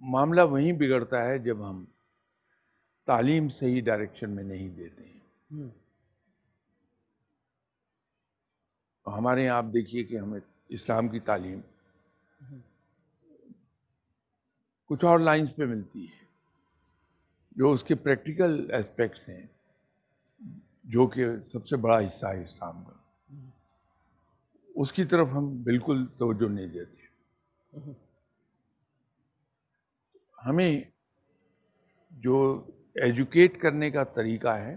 معاملہ وہیں بگڑتا ہے جب ہم تعلیم صحیح ڈائریکشن میں نہیں دیتے ہیں. ہمارے یہاں آپ دیکھیے کہ ہمیں اسلام کی تعلیم کچھ اور لائنز پہ ملتی ہے جو اس کے پریکٹیکل اسپیکٹس ہیں، جو کہ سب سے بڑا حصہ ہے اسلام کا، اس کی طرف ہم بالکل توجہ نہیں دیتے. ہمیں جو ایجوکیٹ کرنے کا طریقہ ہے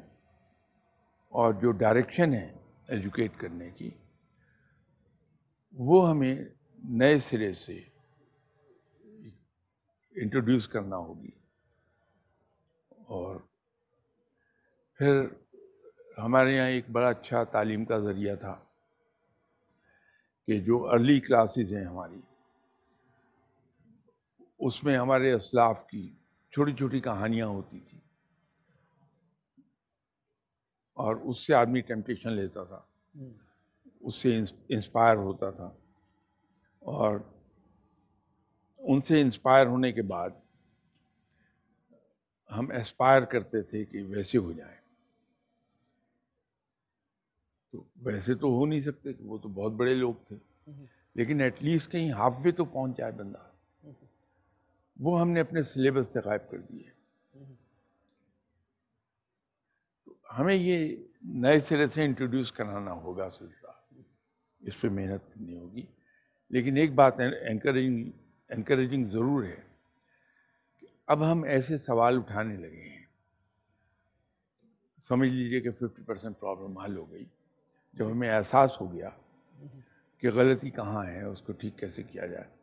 اور جو ڈائریکشن ہے ایجوکیٹ کرنے کی، وہ ہمیں نئے سرے سے انٹروڈیوس کرنا ہوگی. اور پھر ہمارے یہاں ایک بڑا اچھا تعلیم کا ذریعہ تھا کہ جو ارلی کلاسز ہیں ہماری، اس میں ہمارے اسلاف کی چھوٹی چھوٹی کہانیاں ہوتی تھیں، اور اس سے آدمی ٹیمپٹیشن لیتا تھا، اس سے انسپائر ہوتا تھا، اور ان سے انسپائر ہونے کے بعد ہم ایسپائر کرتے تھے کہ ویسے ہو جائیں. تو ویسے تو ہو نہیں سکتے، وہ تو بہت بڑے لوگ تھے، لیکن ایٹ لیسٹ کہیں ہاف وے تو پہنچ جائے بندہ. وہ ہم نے اپنے سلیبس سے غائب کر دیے. تو ہمیں یہ نئے سرے سے انٹروڈیوس کرانا ہوگا سلسلہ، اس پہ محنت کرنی ہوگی. لیکن ایک بات انکریجنگ ضرور ہے کہ اب ہم ایسے سوال اٹھانے لگے ہیں، سمجھ لیجئے کہ 50% پرابلم حل ہو گئی جب ہمیں احساس ہو گیا کہ غلطی کہاں ہے، اس کو ٹھیک کیسے کیا جائے.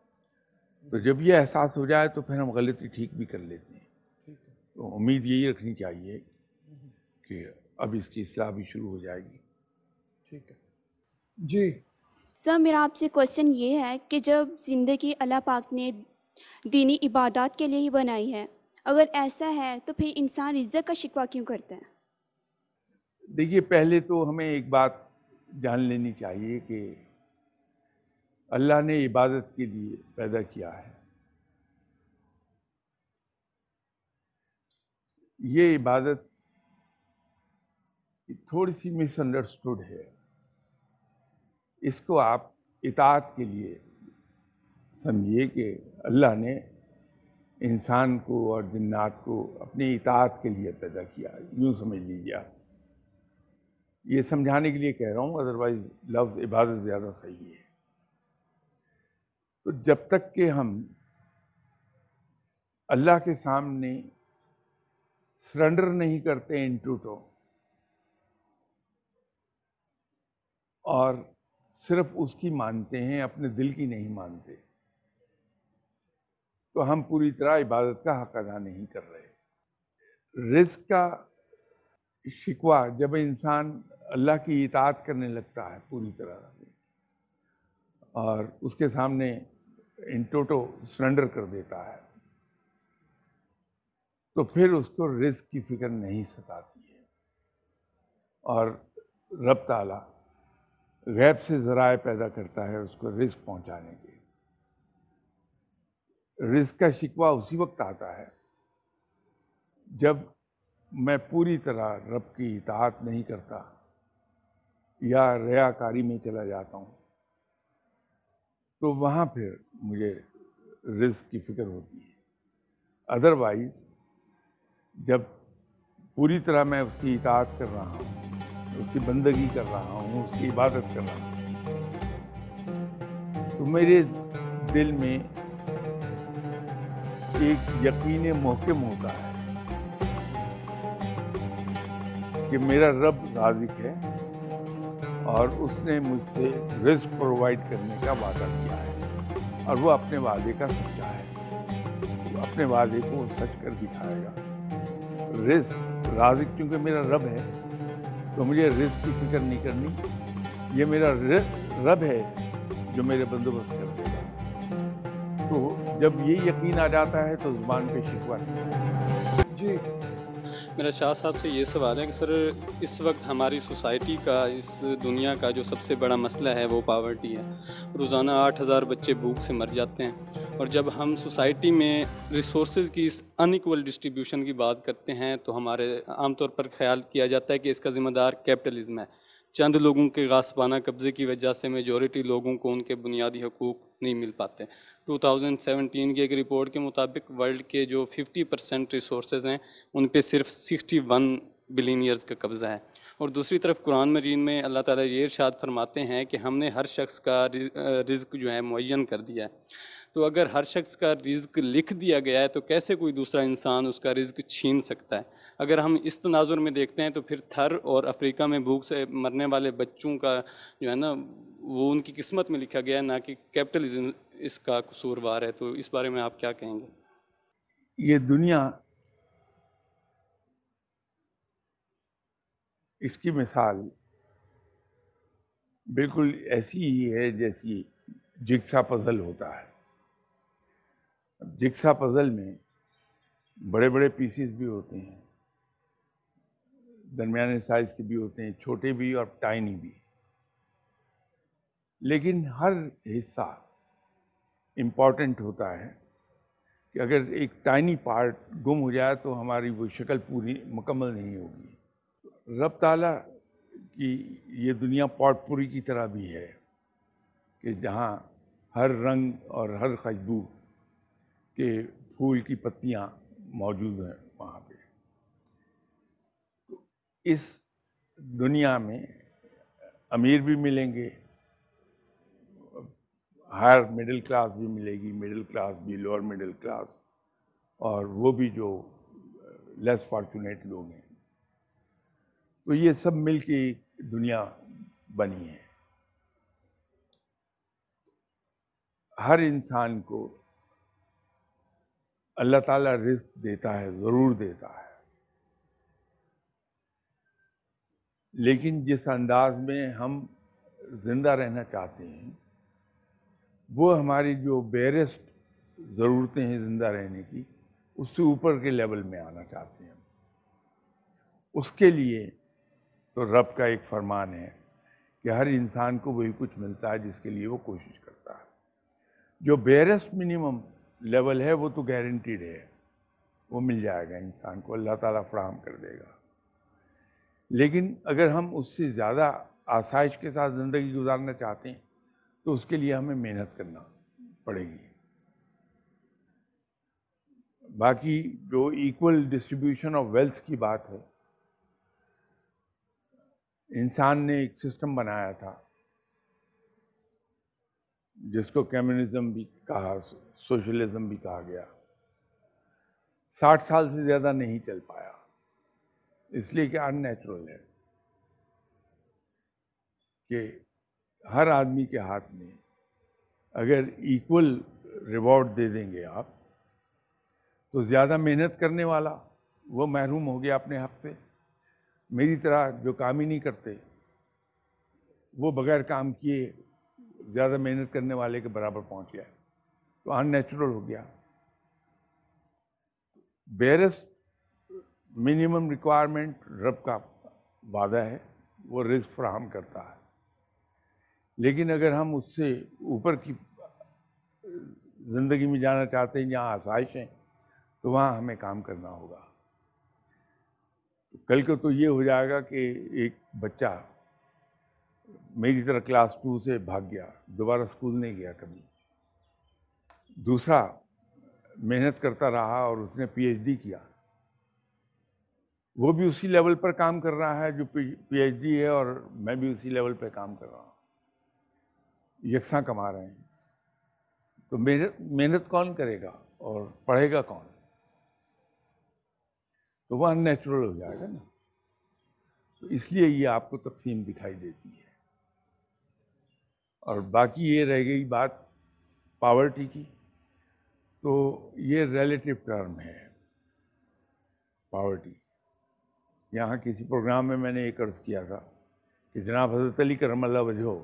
تو جب یہ احساس ہو جائے تو پھر ہم غلطی ٹھیک بھی کر لیتے ہیں. تو امید یہی رکھنی چاہیے کہ اب اس کی اصلاح بھی شروع ہو جائے گی. ٹھیک ہے جی. سر میرا آپ سے کوشچن یہ ہے کہ جب زندگی اللہ پاک نے دینی عبادات کے لیے ہی بنائی ہے، اگر ایسا ہے تو پھر انسان رزق کا شکوہ کیوں کرتا ہے؟ دیکھیے، پہلے تو ہمیں ایک بات جان لینی چاہیے کہ اللہ نے عبادت کے لیے پیدا کیا ہے. یہ عبادت تھوڑی سی مس انڈرسٹوڈ ہے. اس کو آپ اطاعت کے لیے سمجھیے کہ اللہ نے انسان کو اور جنات کو اپنی اطاعت کے لیے پیدا کیا، یوں سمجھ لیجیے آپ. یہ سمجھانے کے لیے کہہ رہا ہوں، ادروائز لفظ عبادت زیادہ صحیح ہے. تو جب تک کہ ہم اللہ کے سامنے سرنڈر نہیں کرتے ان ٹوٹو، اور صرف اس کی مانتے ہیں، اپنے دل کی نہیں مانتے، تو ہم پوری طرح عبادت کا حق ادا نہیں کر رہے. رزق کا شکوہ جب انسان اللہ کی اطاعت کرنے لگتا ہے پوری طرح اور اس کے سامنے ان ٹوٹو سرنڈر کر دیتا ہے، تو پھر اس کو رزق کی فکر نہیں ستاتی ہے. اور رب تعالیٰ غیب سے ذرائع پیدا کرتا ہے اس کو رزق پہنچانے کے. رزق کا شکوہ اسی وقت آتا ہے جب میں پوری طرح رب کی اطاعت نہیں کرتا یا ریاکاری میں چلا جاتا ہوں، تو وہاں پھر مجھے رزق کی فکر ہوتی ہے. ادروائز جب پوری طرح میں اس کی اطاعت کر رہا ہوں، اس کی بندگی کر رہا ہوں، اس کی عبادت کر رہا ہوں، تو میرے دل میں ایک یقین محکم ہوتا ہے کہ میرا رب رازق ہے اور اس نے مجھ سے رزق پرووائڈ کرنے کا وعدہ کیا ہے، اور وہ اپنے وعدے کا سچا ہے. وہ اپنے وعدے کو وہ سچ کر دکھائے گا. رزق رازق چونکہ میرا رب ہے تو مجھے رزق کی فکر نہیں کرنی. یہ میرا رب ہے جو میرے بندوبست کر دے گا. تو جب یہ یقین آ جاتا ہے تو زبان پہ شکوہ نہیں. جی میرا شاہ صاحب سے یہ سوال ہے کہ سر اس وقت ہماری سوسائٹی کا، اس دنیا کا جو سب سے بڑا مسئلہ ہے وہ پاورٹی ہے. روزانہ 8,000 بچے بھوک سے مر جاتے ہیں، اور جب ہم سوسائٹی میں ریسورسز کی اس ان ایکول ڈسٹریبیوشن کی بات کرتے ہیں تو ہمارے عام طور پر خیال کیا جاتا ہے کہ اس کا ذمہ دار کیپٹلزم ہے. چند لوگوں کے غاصبانہ قبضے کی وجہ سے میجورٹی لوگوں کو ان کے بنیادی حقوق نہیں مل پاتے. 2017 کی ایک رپورٹ کے مطابق ورلڈ کے جو 50% ریسورسز ہیں ان پہ صرف 61 بلینئرز کا قبضہ ہے. اور دوسری طرف قرآن مجید میں اللہ تعالیٰ یہ ارشاد فرماتے ہیں کہ ہم نے ہر شخص کا رزق جو ہے معین کر دیا ہے. تو اگر ہر شخص کا رزق لکھ دیا گیا ہے تو کیسے کوئی دوسرا انسان اس کا رزق چھین سکتا ہے؟ اگر ہم اس تناظر میں دیکھتے ہیں تو پھر تھر اور افریقہ میں بھوک سے مرنے والے بچوں کا جو ہے نا وہ ان کی قسمت میں لکھا گیا ہے، نہ کہ کیپٹلزم اس کا قصوروار ہے. تو اس بارے میں آپ کیا کہیں گے؟ یہ دنیا اس کی مثال بالکل ایسی ہی ہے جیسی جگسا پزل ہوتا ہے. جگسا پزل میں بڑے بڑے پیسز بھی ہوتے ہیں، درمیانے سائز کے بھی ہوتے ہیں، چھوٹے بھی اور ٹائنی بھی، لیکن ہر حصہ امپورٹنٹ ہوتا ہے کہ اگر ایک ٹائنی پارٹ گم ہو جائے تو ہماری وہ شکل پوری مکمل نہیں ہوگی. رب تعالیٰ کی یہ دنیا پاٹ پوری کی طرح بھی ہے کہ جہاں ہر رنگ اور ہر خوشبو کے پھول کی پتیاں موجود ہیں وہاں پہ. تو اس دنیا میں امیر بھی ملیں گے، ہائر مڈل کلاس بھی ملے گی، مڈل کلاس بھی، لوور مڈل کلاس، اور وہ بھی جو لیس فارچونیٹ لوگ ہیں. تو یہ سب مل کے دنیا بنی ہے. ہر انسان کو اللہ تعالیٰ رزق دیتا ہے، ضرور دیتا ہے، لیکن جس انداز میں ہم زندہ رہنا چاہتے ہیں وہ ہماری جو بیرسٹ ضرورتیں ہیں زندہ رہنے کی، اس سے اوپر کے لیول میں آنا چاہتے ہیں. اس کے لیے تو رب کا ایک فرمان ہے کہ ہر انسان کو وہی کچھ ملتا ہے جس کے لیے وہ کوشش کرتا ہے. جو بیرسٹ منیمم لیول ہے وہ تو گارنٹیڈ ہے، وہ مل جائے گا انسان کو، اللہ تعالیٰ فراہم کر دے گا. لیکن اگر ہم اس سے زیادہ آسائش کے ساتھ زندگی گزارنا چاہتے ہیں تو اس کے لیے ہمیں محنت کرنا پڑے گی. باقی جو ایکول ڈسٹریبیوشن آف ویلتھ کی بات ہے، انسان نے ایک سسٹم بنایا تھا جس کو کمیونزم بھی کہا، سوشلزم بھی کہا گیا. 60 سال سے زیادہ نہیں چل پایا، اس لیے کہ ان نیچرل ہے کہ ہر آدمی کے ہاتھ میں اگر ایکول ریوارڈ دے دیں گے آپ تو زیادہ محنت کرنے والا وہ محروم ہو گیا اپنے حق سے. میری طرح جو کام ہی نہیں کرتے وہ بغیر کام کیے زیادہ محنت کرنے والے کے برابر پہنچ گیا، تو ان نیچرل ہو گیا. بیرسٹ منیمم ریکوائرمنٹ رب کا وعدہ ہے، وہ رزق فراہم کرتا ہے. لیکن اگر ہم اس سے اوپر کی زندگی میں جانا چاہتے ہیں جہاں آسائش ہیں تو وہاں ہمیں کام کرنا ہوگا. کل کو تو یہ ہو جائے گا کہ ایک بچہ میری طرح کلاس 2 سے بھاگ گیا، دوبارہ اسکول نہیں گیا کبھی. دوسرا محنت کرتا رہا اور اس نے پی ایچ ڈی کیا، وہ بھی اسی لیول پر کام کر رہا ہے جو پی ایچ ڈی ہے، اور میں بھی اسی لیول پہ کام کر رہا ہوں، یکساں کما رہے ہیں. تو محنت کون کرے گا اور پڑھے گا کون؟ تو وہ ان نیچرل ہو جائے گا نا. تو اس لیے یہ آپ کو تقسیم دکھائی دیتی ہے. اور باقی یہ رہ گئی بات پاورٹی کی، تو یہ ریلیٹیو ٹرم ہے پاورٹی. یہاں کسی پروگرام میں نے ایک عرض کیا تھا کہ جناب حضرت علی کرم اللہ وجہہ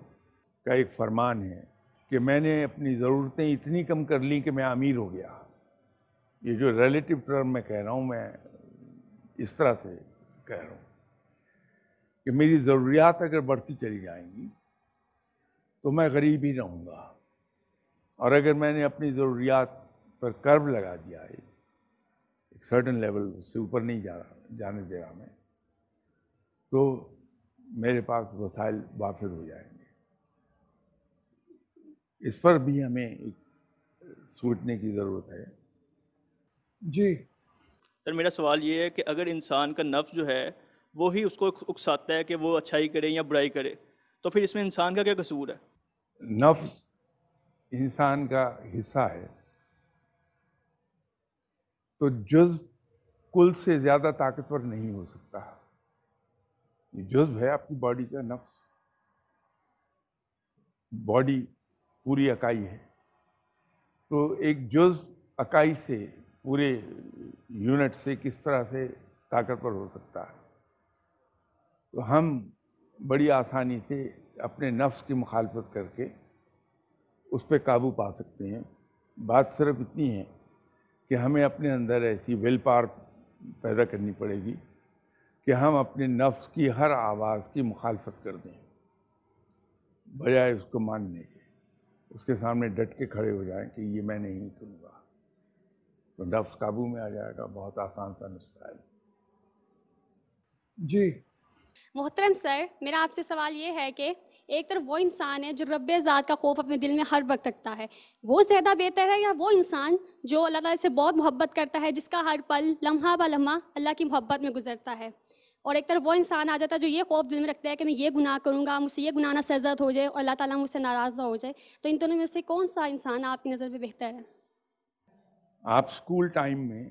کا ایک فرمان ہے کہ میں نے اپنی ضرورتیں اتنی کم کر لیں کہ میں امیر ہو گیا. یہ جو ریلیٹیو ٹرم میں کہہ رہا ہوں، میں اس طرح سے کہہ رہا ہوں کہ میری ضروریات اگر بڑھتی چلی جائیں گی تو میں غریب ہی رہوں گا، اور اگر میں نے اپنی ضروریات پر کرب لگا دیا ہے، ایک سرٹن لیول سے اوپر نہیں جانے دے رہا میں، تو میرے پاس وسائل وافر ہو جائیں گے۔ اس پر بھی ہمیں ایک سوچنے کی ضرورت ہے۔ جی سر میرا سوال یہ ہے کہ اگر انسان کا نفس جو ہے وہی اس کو اکساتا ہے کہ وہ اچھائی کرے یا برائی کرے، تو پھر اس میں انسان کا کیا قصور ہے؟ نفس انسان کا حصہ ہے، تو جزو کل سے زیادہ طاقتور نہیں ہو سکتا۔ یہ جزو ہے آپ کی باڈی کا، نفس، باڈی پوری اکائی ہے، تو ایک جزو اکائی سے، پورے یونٹ سے کس طرح سے طاقتور ہو سکتا ہے؟ تو ہم بڑی آسانی سے اپنے نفس کی مخالفت کر کے اس پہ قابو پا سکتے ہیں۔ بات صرف اتنی ہے کہ ہمیں اپنے اندر ایسی ول پاور پیدا کرنی پڑے گی کہ ہم اپنے نفس کی ہر آواز کی مخالفت کر دیں، بجائے اس کو ماننے کے، اس کے سامنے ڈٹ کے کھڑے ہو جائیں کہ یہ میں نہیں کروں گا، تو نفس قابو میں آ جائے گا۔ بہت آسان سا نسخہ ہے۔ جی محترم سر، میرا آپ سے سوال یہ ہے کہ ایک طرف وہ انسان ہے جو رب ذات کا خوف اپنے دل میں ہر وقت رکھتا ہے، وہ زیادہ بہتر ہے، یا وہ انسان جو اللہ تعالیٰ سے بہت محبت کرتا ہے، جس کا ہر پل لمحہ بہ لمحہ اللہ کی محبت میں گزرتا ہے؟ اور ایک طرف وہ انسان آ جاتا ہے جو یہ خوف دل میں رکھتا ہے کہ میں یہ گناہ کروں گا، مجھ سے یہ گناہ نہ سرزد ہو جائے اور اللہ تعالیٰ مجھ سے ناراض نہ ہو جائے، تو ان دونوں میں سے کون سا انسان آپ کی نظر میں بہتر ہے؟ آپ اسکول ٹائم میں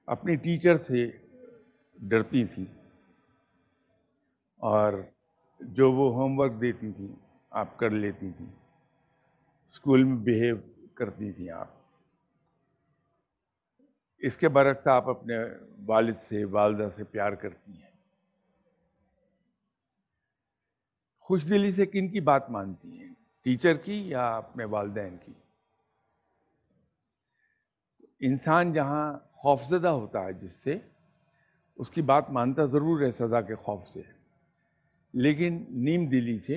اپنی ٹیچر سے ڈرتی تھیں، اور جو وہ ہوم ورک دیتی تھیں آپ کر لیتی تھیں، اسکول میں بیہیو کرتی تھیں آپ۔ اس کے برعکس آپ اپنے والد سے، والدہ سے پیار کرتی ہیں۔ خوش دلی سے کن کی بات مانتی ہیں، ٹیچر کی یا اپنے والدین کی؟ انسان جہاں خوفزدہ ہوتا ہے جس سے، اس کی بات مانتا ضرور ہے سزا کے خوف سے، لیکن نیم دلی سے،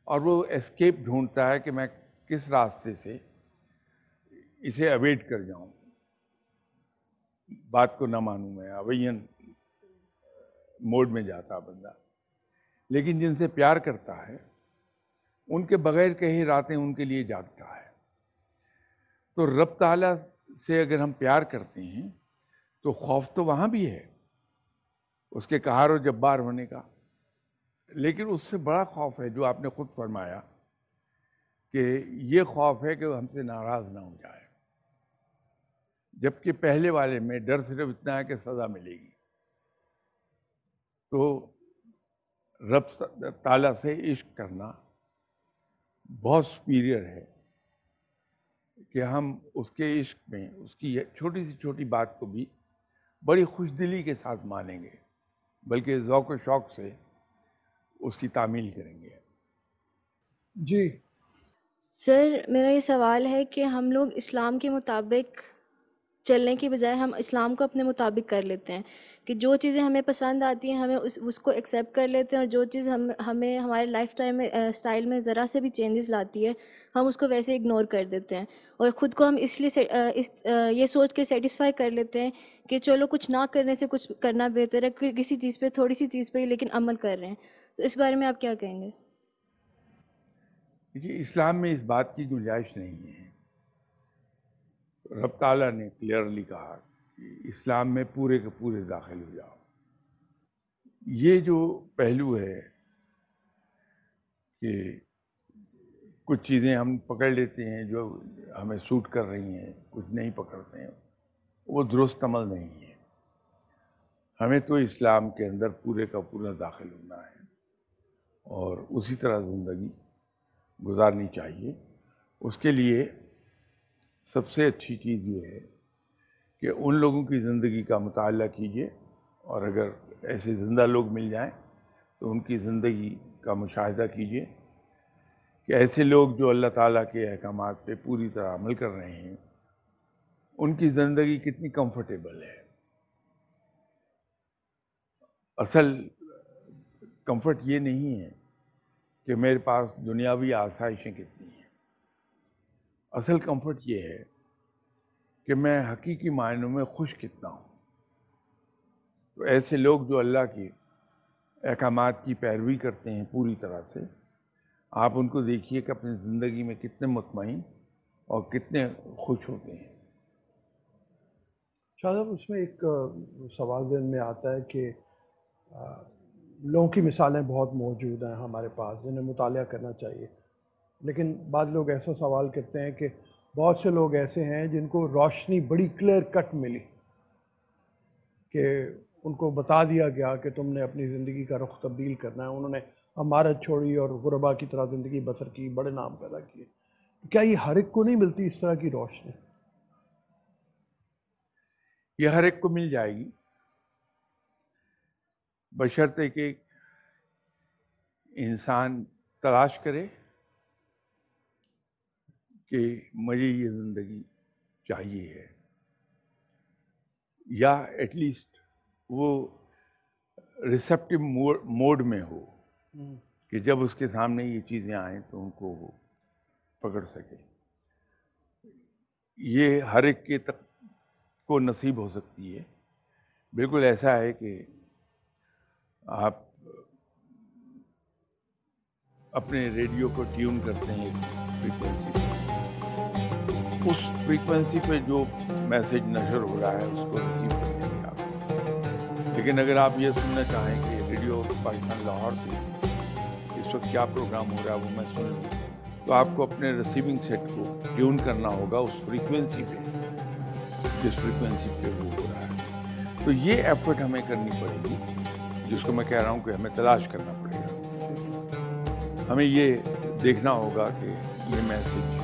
اور وہ اسکیپ ڈھونڈتا ہے کہ میں کس راستے سے اسے اویڈ کر جاؤں، بات کو نہ مانوں، میں اوین موڈ میں جاتا بندہ۔ لیکن جن سے پیار کرتا ہے ان کے بغیر کہیں راتیں ان کے لیے جاگتا ہے۔ تو رب تعالیٰ سے اگر ہم پیار کرتے ہیں تو خوف تو وہاں بھی ہے، اس کے قہار و جبار ہونے کا، لیکن اس سے بڑا خوف ہے جو آپ نے خود فرمایا کہ یہ خوف ہے کہ وہ ہم سے ناراض نہ ہو جائے، جبکہ پہلے والے میں ڈر صرف اتنا ہے کہ سزا ملے گی۔ تو رب تعالیٰ سے عشق کرنا بہت سپیریئر ہے کہ ہم اس کے عشق میں اس کی چھوٹی سی چھوٹی بات کو بھی بڑی خوش دلی کے ساتھ مانیں گے، بلکہ ذوق و شوق سے اس کی تعمیل کریں گے۔ جی سر میرا یہ سوال ہے کہ ہم لوگ اسلام کے مطابق چلنے کی بجائے ہم اسلام کو اپنے مطابق کر لیتے ہیں، کہ جو چیزیں ہمیں پسند آتی ہیں ہمیں اس کو ایکسیپٹ کر لیتے ہیں، اور جو چیز ہمیں ہمارے لائف ٹائم میں اسٹائل میں ذرا سے بھی چینجز لاتی ہے ہم اس کو ویسے اگنور کر دیتے ہیں، اور خود کو ہم اس لیے یہ سوچ کے سیٹسفائی کر لیتے ہیں کہ چلو کچھ نہ کرنے سے کچھ کرنا بہتر ہے، کہ کسی چیز پہ تھوڑی سی چیز پہ ہی لیکن عمل کر رہے ہیں۔ تو اس بارے میں آپ کیا کہیں گے؟ دیکھیے، اسلام میں اس بات کی گنجائش نہیں ہے۔ رب تعالیٰ نے کلیئرلی کہا کہ اسلام میں پورے کے پورے داخل ہو جاؤ۔ یہ جو پہلو ہے کہ کچھ چیزیں ہم پکڑ لیتے ہیں جو ہمیں سوٹ کر رہی ہیں، کچھ نہیں پکڑتے ہیں، وہ درست عمل نہیں ہے۔ ہمیں تو اسلام کے اندر پورے کا پورا داخل ہونا ہے اور اسی طرح زندگی گزارنی چاہیے۔ اس کے لیے سب سے اچھی چیز یہ ہے کہ ان لوگوں کی زندگی کا مطالعہ کیجیے، اور اگر ایسے زندہ لوگ مل جائیں تو ان کی زندگی کا مشاہدہ کیجیے کہ ایسے لوگ جو اللہ تعالیٰ کے احکامات پہ پوری طرح عمل کر رہے ہیں ان کی زندگی کتنی کمفرٹیبل ہے۔ اصل کمفرٹ یہ نہیں ہے کہ میرے پاس دنیاوی آسائشیں کتنی ہیں. اصل کمفرٹ یہ ہے کہ میں حقیقی معنوں میں خوش کتنا ہوں. تو ایسے لوگ جو اللہ کی احکامات کی پیروی کرتے ہیں پوری طرح سے، آپ ان کو دیکھیے کہ اپنی زندگی میں کتنے مطمئن اور کتنے خوش ہوتے ہیں. شاہ صاحب، اس میں ایک سوال ذہن میں آتا ہے کہ لوگوں کی مثالیں بہت موجود ہیں ہمارے پاس جنہیں مطالعہ کرنا چاہیے، لیکن بعض لوگ ایسا سوال کرتے ہیں کہ بہت سے لوگ ایسے ہیں جن کو روشنی بڑی کلیئر کٹ ملی کہ ان کو بتا دیا گیا کہ تم نے اپنی زندگی کا رخ تبدیل کرنا ہے. انہوں نے عمارت چھوڑی اور غربا کی طرح زندگی بسر کی، بڑے نام پیدا کیے. کیا یہ ہر ایک کو نہیں ملتی اس طرح کی روشنی؟ یہ ہر ایک کو مل جائے گی، بشرطے کہ انسان تلاش کرے کہ مجھے یہ زندگی چاہیے ہے، یا ایٹ لیسٹ وہ ریسیپٹیو موڈ میں ہو کہ جب اس کے سامنے یہ چیزیں آئیں تو ان کو وہ پکڑ سکے. یہ ہر ایک کے تک کو نصیب ہو سکتی ہے. بالکل ایسا ہے کہ آپ اپنے ریڈیو کو ٹیون کرتے ہیں ایک فریکوینسی پہ، اس فریکوینسی پہ جو میسج نشر ہو رہا ہے اس کو ریسیو کرتے ہیں آپ. لیکن اگر آپ یہ سننا چاہیں کہ ریڈیو پاکستان لاہور سے اس وقت کیا پروگرام ہو رہا ہے وہ میں سن لوں، تو آپ کو اپنے ریسیونگ سیٹ کو ٹیون کرنا ہوگا اس فریکوینسی پہ جس فریکوینسی پہ وہ ہو رہا ہے. تو یہ ایفرٹ ہمیں کرنی پڑے گی، جس کو میں کہہ رہا ہوں کہ ہمیں تلاش کرنا پڑے گا. ہمیں یہ دیکھنا ہوگا کہ یہ میسج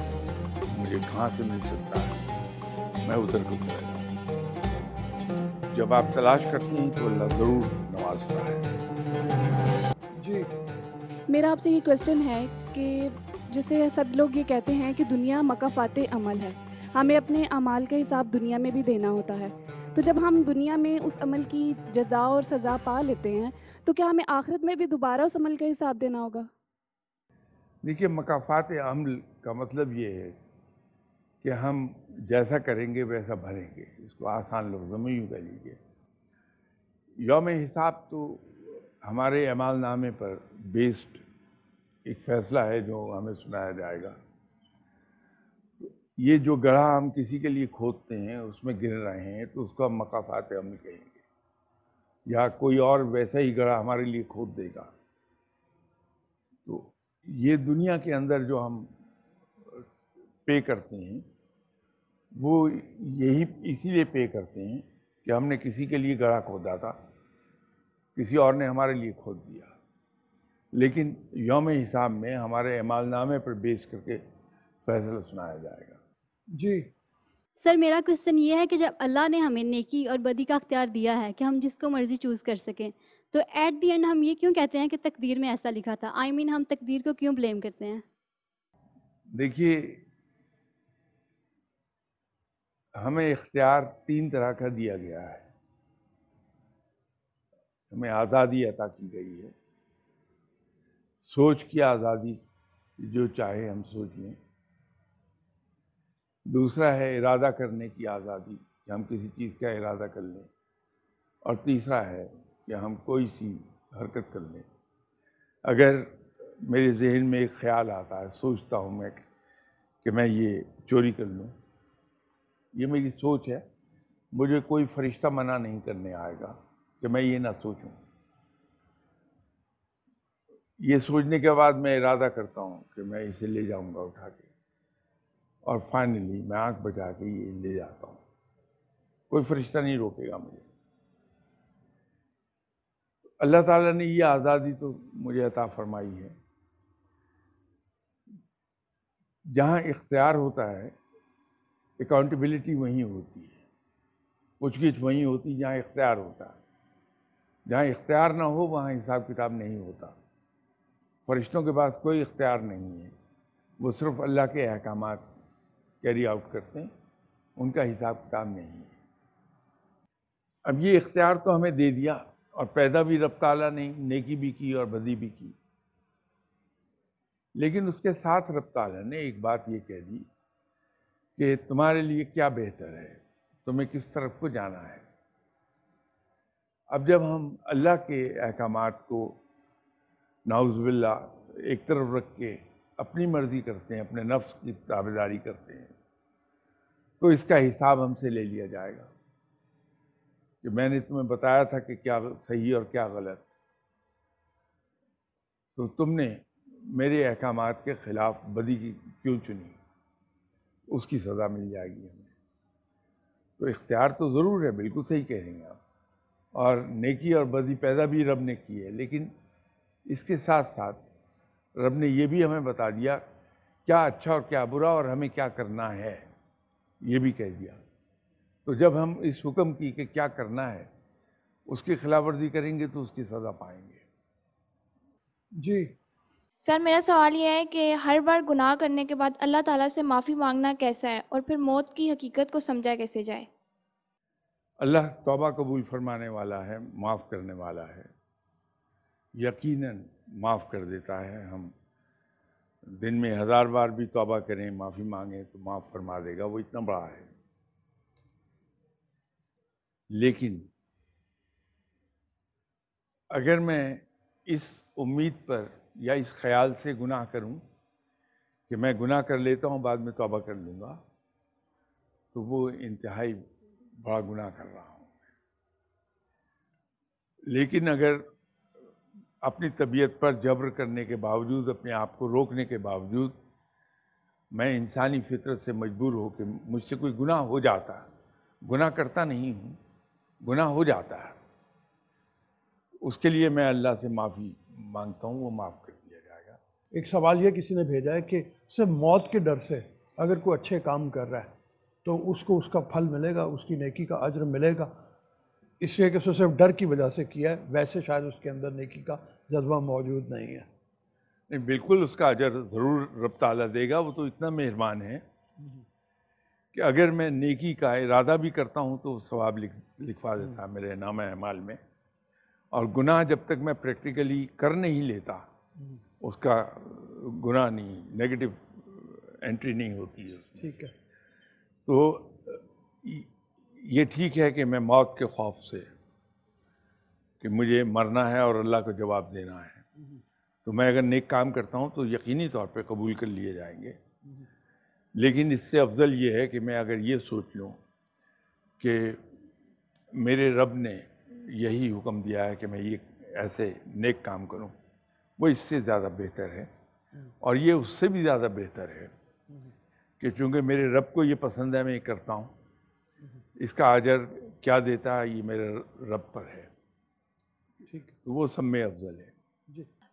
مجھے کہاں سے مل سکتا ہے، میں ادھر کو چلا جاؤں. جب آپ تلاش کرتے ہیں تو اللہ ضرور نوازتا ہے. جی، میرا آپ سے یہ کویسچن ہے کہ جیسے سب لوگ یہ کہتے ہیں کہ دنیا مکافات عمل ہے، ہمیں اپنے اعمال کا حساب دنیا میں بھی دینا ہوتا ہے. تو جب ہم دنیا میں اس عمل کی جزا اور سزا پا لیتے ہیں تو کیا ہمیں آخرت میں بھی دوبارہ اس عمل کا حساب دینا ہوگا؟ دیکھیے، مکافات عمل کا مطلب یہ ہے کہ ہم جیسا کریں گے ویسا بھریں گے. اس کو آسان لفظوں میں یوں کہہ لیجیے، یوم حساب تو ہمارے اعمال نامے پر بیسڈ ایک فیصلہ ہے جو ہمیں سنایا جائے گا. یہ جو گڑھا ہم کسی کے لیے کھودتے ہیں اس میں گر رہے ہیں تو اس کو ہم مکافات عمل کہیں گے، یا کوئی اور ویسا ہی گڑھا ہمارے لیے کھود دے گا. تو یہ دنیا کے اندر جو ہم پے کرتے ہیں وہ یہی اسی لیے پے کرتے ہیں کہ ہم نے کسی کے لیے گڑھا کھودا تھا، کسی اور نے ہمارے لیے کھود دیا. لیکن یوم حساب میں ہمارے اعمال نامے پر بیس کر کے فیصلہ سنایا جائے گا. جی سر، میرا کویسچن یہ ہے کہ جب اللہ نے ہمیں نیکی اور بدی کا اختیار دیا ہے کہ ہم جس کو مرضی چوز کر سکیں، تو ایٹ دی اینڈ ہم یہ کیوں کہتے ہیں کہ تقدیر میں ایسا لکھا تھا؟ ہم تقدیر کو کیوں بلیم کرتے ہیں؟ دیکھیے، ہمیں اختیار 3 طرح کا دیا گیا ہے. ہمیں آزادی عطا کی گئی ہے، سوچ کی آزادی، جو چاہے ہم سوچ لیں. دوسرا ہے ارادہ کرنے کی آزادی کہ ہم کسی چیز کا ارادہ کر لیں. اور تیسرا ہے کہ ہم کوئی سی حرکت کر لیں. اگر میرے ذہن میں ایک خیال آتا ہے، سوچتا ہوں میں کہ میں یہ چوری کر لوں، یہ میری سوچ ہے، مجھے کوئی فرشتہ منع نہیں کرنے آئے گا کہ میں یہ نہ سوچوں. یہ سوچنے کے بعد میں ارادہ کرتا ہوں کہ میں اسے لے جاؤں گا اٹھا کے، اور فائنلی میں آنکھ بچا کے یہ لے جاتا ہوں. کوئی فرشتہ نہیں روکے گا مجھے. اللہ تعالیٰ نے یہ آزادی تو مجھے عطا فرمائی ہے. جہاں اختیار ہوتا ہے اکاؤنٹیبلٹی وہیں ہوتی ہے، پوچھ گچھ وہیں ہوتی ہے جہاں اختیار ہوتا ہے. جہاں اختیار نہ ہو وہاں حساب کتاب نہیں ہوتا. فرشتوں کے پاس کوئی اختیار نہیں ہے، وہ صرف اللہ کے احکامات کیری آؤٹ کرتے ہیں، ان کا حساب کتاب نہیں ہے. اب یہ اختیار تو ہمیں دے دیا اور پیدا بھی رب تعالیٰ نے نیکی بھی کی اور بدی بھی کی، لیکن اس کے ساتھ رب تعالیٰ نے ایک بات یہ کہہ دی کہ تمہارے لیے کیا بہتر ہے، تمہیں کس طرف کو جانا ہے۔ اب جب ہم اللہ کے احکامات کو نعوذ باللہ ایک طرف رکھ کے اپنی مرضی کرتے ہیں، اپنے نفس کی تابعداری کرتے ہیں، تو اس کا حساب ہم سے لے لیا جائے گا کہ میں نے تمہیں بتایا تھا کہ کیا صحیح اور کیا غلط، تو تم نے میرے احکامات کے خلاف بدی کیوں چنی، اس کی سزا مل جائے گی ہمیں۔ تو اختیار تو ضرور ہے، بالکل صحیح کہہ رہے ہیں آپ، اور نیکی اور بدی پیدا بھی رب نے کی ہے، لیکن اس کے ساتھ ساتھ رب نے یہ بھی ہمیں بتا دیا کیا اچھا اور کیا برا اور ہمیں کیا کرنا ہے، یہ بھی کہہ دیا۔ تو جب ہم اس حکم کی کہ کیا کرنا ہے اس کی خلاف ورزی کریں گے تو اس کی سزا پائیں گے۔ جی سر، میرا سوال یہ ہے کہ ہر بار گناہ کرنے کے بعد اللہ تعالیٰ سے معافی مانگنا کیسا ہے، اور پھر موت کی حقیقت کو سمجھا کیسے جائے؟ اللہ توبہ قبول فرمانے والا ہے، معاف کرنے والا ہے، یقیناً معاف کر دیتا ہے۔ ہم دن میں 1000 بار بھی توبہ کریں، معافی مانگیں تو معاف فرما دے گا، وہ اتنا بڑا ہے۔ لیکن اگر میں اس امید پر یا اس خیال سے گناہ کروں کہ میں گناہ کر لیتا ہوں بعد میں توبہ کر لوں گا، تو وہ انتہائی بڑا گناہ کر رہا ہوں۔ لیکن اگر اپنی طبیعت پر جبر کرنے کے باوجود، اپنے آپ کو روکنے کے باوجود میں انسانی فطرت سے مجبور ہو کہ مجھ سے کوئی گناہ ہو جاتا، گناہ کرتا نہیں ہوں، گناہ ہو جاتا ہے، اس کے لیے میں اللہ سے معافی مانگتا ہوں، وہ معاف کر دیا جائے گا۔ ایک سوال یہ کسی نے بھیجا ہے کہ صرف موت کے ڈر سے اگر کوئی اچھے کام کر رہا ہے تو اس کو اس کا پھل ملے گا، اس کی نیکی کا اجر ملے گا، اس لیے کہ اس نے صرف ڈر کی وجہ سے کیا ہے، ویسے شاید اس کے اندر نیکی کا جذبہ موجود نہیں ہے۔ نہیں، بالکل اس کا اجر ضرور رب تعالیٰ دے گا، وہ تو اتنا مہربان ہے کہ اگر میں نیکی کا ارادہ بھی کرتا ہوں تو ثواب لکھوا دیتا ہے میرے نامہ اعمال میں، اور گناہ جب تک میں پریکٹیکلی کر نہیں لیتا اس کا گناہ نہیں، نیگیٹو انٹری نہیں ہوتی ہے اس میں۔ ٹھیک ہے، تو یہ ٹھیک ہے کہ میں موت کے خوف سے کہ مجھے مرنا ہے اور اللہ کو جواب دینا ہے، تو میں اگر نیک کام کرتا ہوں تو یقینی طور پہ قبول کر لیے جائیں گے۔ لیکن اس سے افضل یہ ہے کہ میں اگر یہ سوچ لوں کہ میرے رب نے یہی حکم دیا ہے کہ میں یہ ایسے نیک کام کروں، وہ اس سے زیادہ بہتر ہے، اور یہ اس سے بھی زیادہ بہتر ہے کہ چونکہ میرے رب کو یہ پسند ہے میں یہ کرتا ہوں، اس کا اجر کیا دیتا ہے یہ میرے رب پر ہے، تو وہ سب میں افضل ہے۔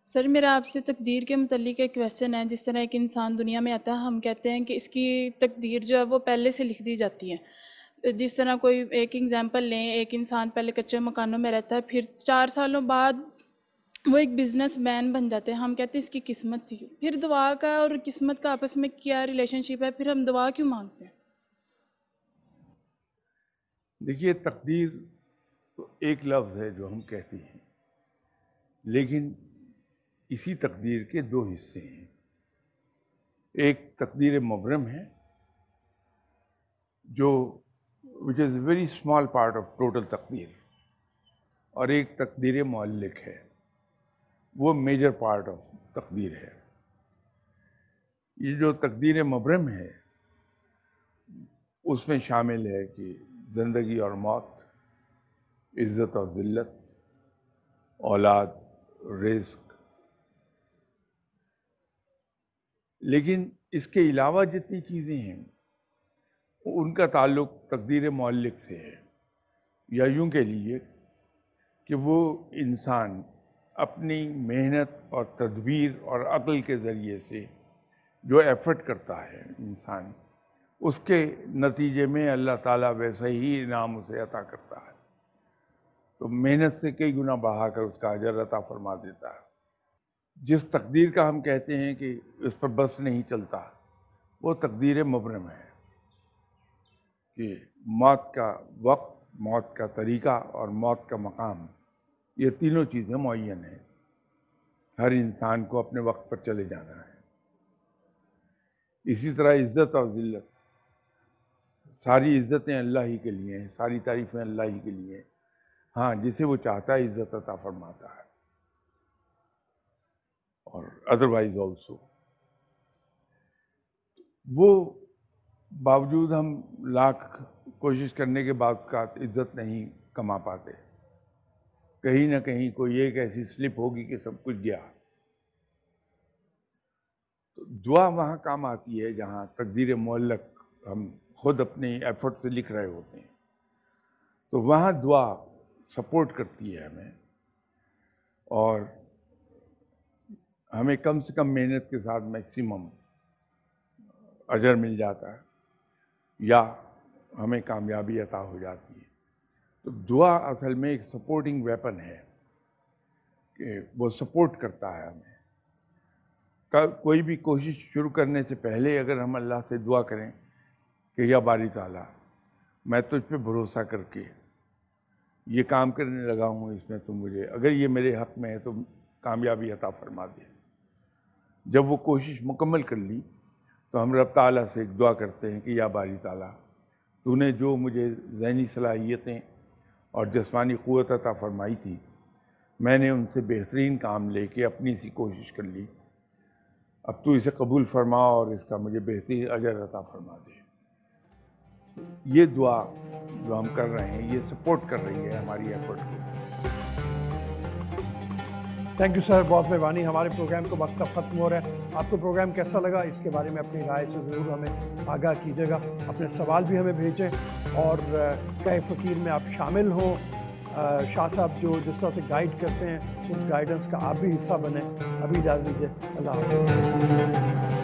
سر، میرا آپ سے تقدیر کے متعلق ایک کویسچن ہے۔ جس طرح ایک انسان دنیا میں آتا ہے، ہم کہتے ہیں کہ اس کی تقدیر جو ہے وہ پہلے سے لکھ دی جاتی ہے۔ جس طرح کوئی ایک ایگزامپل لیں، ایک انسان پہلے کچے مکانوں میں رہتا ہے، پھر 4 سالوں بعد وہ ایک بزنس مین بن جاتے ہیں، ہم کہتے ہیں اس کی قسمت تھی۔ پھر دعا کا اور قسمت کا آپس میں کیا ریلیشن شپ ہے؟ پھر ہم دعا کیوں مانگتے ہیں؟ دیکھیے، تقدیر تو ایک لفظ ہے جو ہم کہتے ہیں، لیکن اسی تقدیر کے 2 حصے ہیں۔ ایک تقدیر مبرم ہے جو which is a very small part of total تقدیر، اور ایک تقدیر معلق ہے، وہ میجر پارٹ آف تقدیر ہے۔ یہ جو تقدیر مبرم ہے اس میں شامل ہے کہ زندگی اور موت، عزت اور ذلت، اولاد، رزق، لیکن اس کے علاوہ جتنی چیزیں ہیں ان کا تعلق تقدیر معلق سے ہے، یا یوں کہہ لیجیے کہ وہ انسان اپنی محنت اور تدبیر اور عقل کے ذریعے سے جو ایفرٹ کرتا ہے انسان، اس کے نتیجے میں اللہ تعالیٰ ویسا ہی انعام اسے عطا کرتا ہے، تو محنت سے کئی گنا بڑھا کر اس کا اجر عطا فرما دیتا ہے۔ جس تقدیر کا ہم کہتے ہیں کہ اس پر بس نہیں چلتا، وہ تقدیر مبرم ہے کہ موت کا وقت، موت کا طریقہ اور موت کا مقام یہ تینوں چیزیں معین ہیں. ہر انسان کو اپنے وقت پر چلے جانا ہے. اسی طرح عزت اور ذلت، ساری عزتیں اللہ ہی کے لیے ہیں، ساری تعریفیں اللہ ہی کے لیے ہیں. ہاں، جسے وہ چاہتا ہے عزت عطا فرماتا ہے، اور ادروائز آلسو. وہ باوجود ہم لاکھ کوشش کرنے کے بعد کا عزت نہیں کما پاتے. کہیں نہ کہیں کوئی ایک ایسی سلپ ہوگی کہ سب کچھ گیا. تو دعا وہاں کام آتی ہے جہاں تقدیر معلق ہم خود اپنے ایفرٹ سے لکھ رہے ہوتے ہیں. تو وہاں دعا سپورٹ کرتی ہے ہمیں، اور ہمیں کم سے کم محنت کے ساتھ میکسیمم اجر مل جاتا ہے، یا ہمیں کامیابی عطا ہو جاتی ہے. تو دعا اصل میں ایک سپورٹنگ ویپن ہے کہ وہ سپورٹ کرتا ہے ہمیں. کوئی بھی کوشش شروع کرنے سے پہلے اگر ہم اللہ سے دعا کریں کہ یا باری تعالیٰ، میں تجھ پہ بھروسہ کر کے یہ کام کرنے لگا ہوں، اس میں تم مجھے اگر یہ میرے حق میں ہے تو کامیابی عطا فرما دے. جب وہ کوشش مکمل کر لی تو ہم رب تعالیٰ سے ایک دعا کرتے ہیں کہ یا باری تعالیٰ، تو نے جو مجھے ذہنی صلاحیتیں اور جسمانی قوت عطا فرمائی تھی، میں نے ان سے بہترین کام لے کے اپنی سی کوشش کر لی. اب تو اسے قبول فرما اور اس کا مجھے بہترین اجر عطا فرما دے. یہ دعا جو ہم کر رہے ہیں یہ سپورٹ کر رہی ہے ہماری ایفرٹ کو. تھینک یو سر، بہت مہربانی. ہمارے پروگرام کو وقت اب ختم ہو رہا ہے. آپ کو پروگرام کیسا لگا اس کے بارے میں اپنی رائے سے ضرور ہمیں آگاہ کیجیے گا. اپنے سوال بھی ہمیں بھیجیں، اور کہہ فقیر میں آپ شامل ہوں. شاہ صاحب جو جس طرح سے گائیڈ کرتے ہیں اس گائیڈنس کا آپ بھی حصہ بنیں. ابھی اجازت دیجیے. اللہ حافظ.